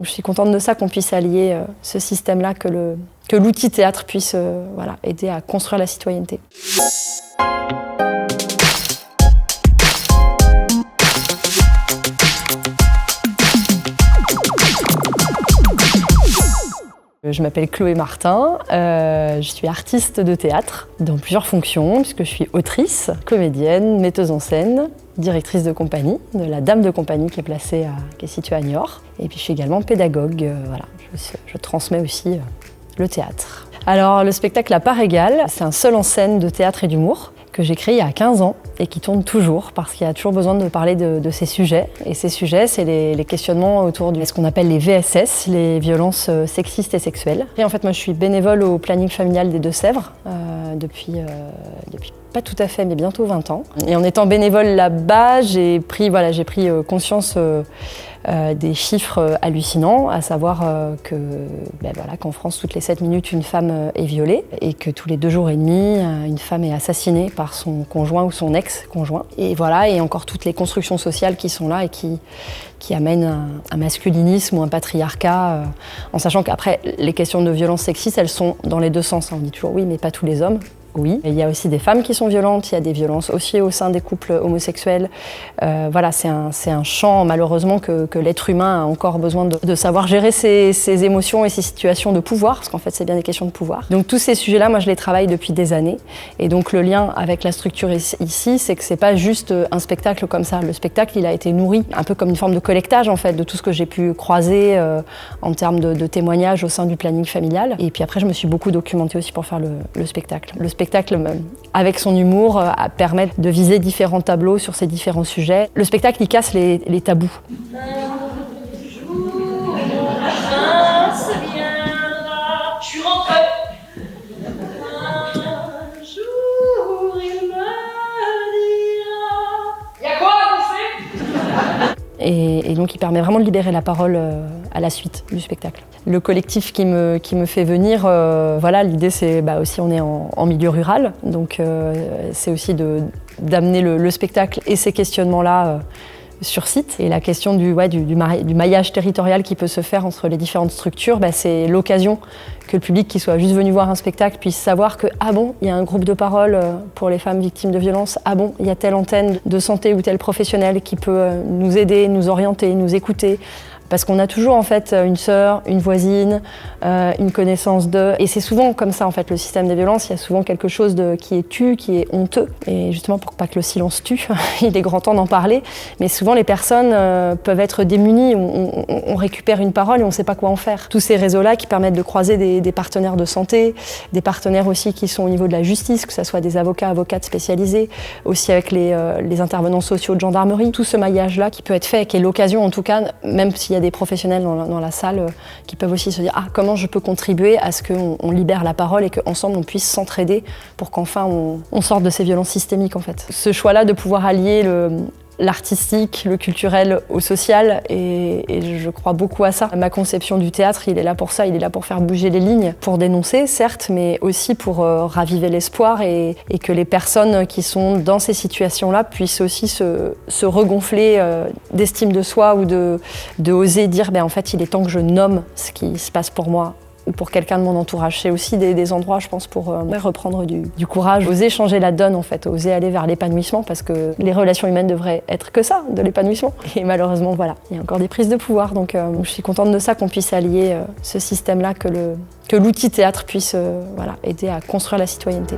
Je suis contente de ça, qu'on puisse allier ce système-là, que l'outil théâtre puisse aider à construire la citoyenneté. Je m'appelle Chloé Martin, je suis artiste de théâtre dans plusieurs fonctions, puisque je suis autrice, comédienne, metteuse en scène, directrice de compagnie, de la Dame de compagnie qui est située à Niort. Et puis je suis également pédagogue, je transmets aussi le théâtre. Alors le spectacle à part égale, c'est un seul en scène de théâtre et d'humour que j'ai créé il y a 15 ans et qui tourne toujours parce qu'il y a toujours besoin de parler de ces sujets. Et ces sujets, c'est les questionnements autour de ce qu'on appelle les VSS, les violences sexistes et sexuelles. Et en fait, moi je suis bénévole au planning familial des Deux-Sèvres depuis pas tout à fait, mais bientôt 20 ans. Et en étant bénévole là-bas, j'ai pris conscience des chiffres hallucinants, à savoir qu'en France, toutes les 7 minutes, une femme est violée et que tous les 2 jours et demi, une femme est assassinée par son conjoint ou son ex-conjoint. Et voilà, et encore toutes les constructions sociales qui sont là et qui amènent un masculinisme ou un patriarcat, en sachant qu'après, les questions de violence sexiste, elles sont dans les deux sens. On dit toujours oui, mais pas tous les hommes. Oui, il y a aussi des femmes qui sont violentes, il y a des violences aussi au sein des couples homosexuels. C'est un champ malheureusement que l'être humain a encore besoin de savoir gérer ses émotions et ses situations de pouvoir, parce qu'en fait c'est bien des questions de pouvoir. Donc tous ces sujets-là, moi je les travaille depuis des années. Et donc le lien avec la structure ici, c'est que c'est pas juste un spectacle comme ça. Le spectacle, il a été nourri un peu comme une forme de collectage en fait, de tout ce que j'ai pu croiser en termes de témoignages au sein du planning familial. Et puis après, je me suis beaucoup documentée aussi pour faire le spectacle. Le spectacle, avec son humour, permet de viser différents tableaux sur ces différents sujets. Le spectacle, il casse les tabous. Un jour, un se viendra, je suis rentrée. Un jour, il me dira, y'a quoi à bouffer ? Et donc, il permet vraiment de libérer la parole à la suite du spectacle. Le collectif qui me fait venir, l'idée c'est aussi on est en milieu rural, donc c'est aussi d'amener le spectacle et ces questionnements-là sur site. Et la question du maillage territorial qui peut se faire entre les différentes structures, c'est l'occasion que le public qui soit juste venu voir un spectacle puisse savoir que ah bon, il y a un groupe de parole pour les femmes victimes de violences, ah bon, il y a telle antenne de santé ou tel professionnel qui peut nous aider, nous orienter, nous écouter. Parce qu'on a toujours en fait une sœur, une voisine, une connaissance de... Et c'est souvent comme ça en fait, le système des violences, il y a souvent quelque chose qui est tu, qui est honteux. Et justement pour pas que le silence tue, il est grand temps d'en parler. Mais souvent les personnes peuvent être démunies, on récupère une parole et on sait pas quoi en faire. Tous ces réseaux-là qui permettent de croiser des partenaires de santé, des partenaires aussi qui sont au niveau de la justice, que ce soit des avocates spécialisés, aussi avec les intervenants sociaux de gendarmerie. Tout ce maillage-là qui peut être fait, qui est l'occasion en tout cas, même s'il y a des professionnels dans la salle qui peuvent aussi se dire comment je peux contribuer à ce qu'on libère la parole et qu'ensemble on puisse s'entraider pour qu'enfin on sorte de ces violences systémiques en fait. Ce choix-là de pouvoir allier l'artistique, le culturel au social et je crois beaucoup à ça. Ma conception du théâtre, il est là pour ça, il est là pour faire bouger les lignes, pour dénoncer certes, mais aussi pour raviver l'espoir et que les personnes qui sont dans ces situations-là puissent aussi se regonfler d'estime de soi ou de oser dire en fait il est temps que je nomme ce qui se passe pour moi ou pour quelqu'un de mon entourage. C'est aussi des endroits, je pense, pour reprendre du courage, oser changer la donne en fait, oser aller vers l'épanouissement parce que les relations humaines devraient être que ça, de l'épanouissement. Et malheureusement, il y a encore des prises de pouvoir. Donc je suis contente de ça, qu'on puisse allier ce système-là, que l'outil théâtre puisse aider à construire la citoyenneté.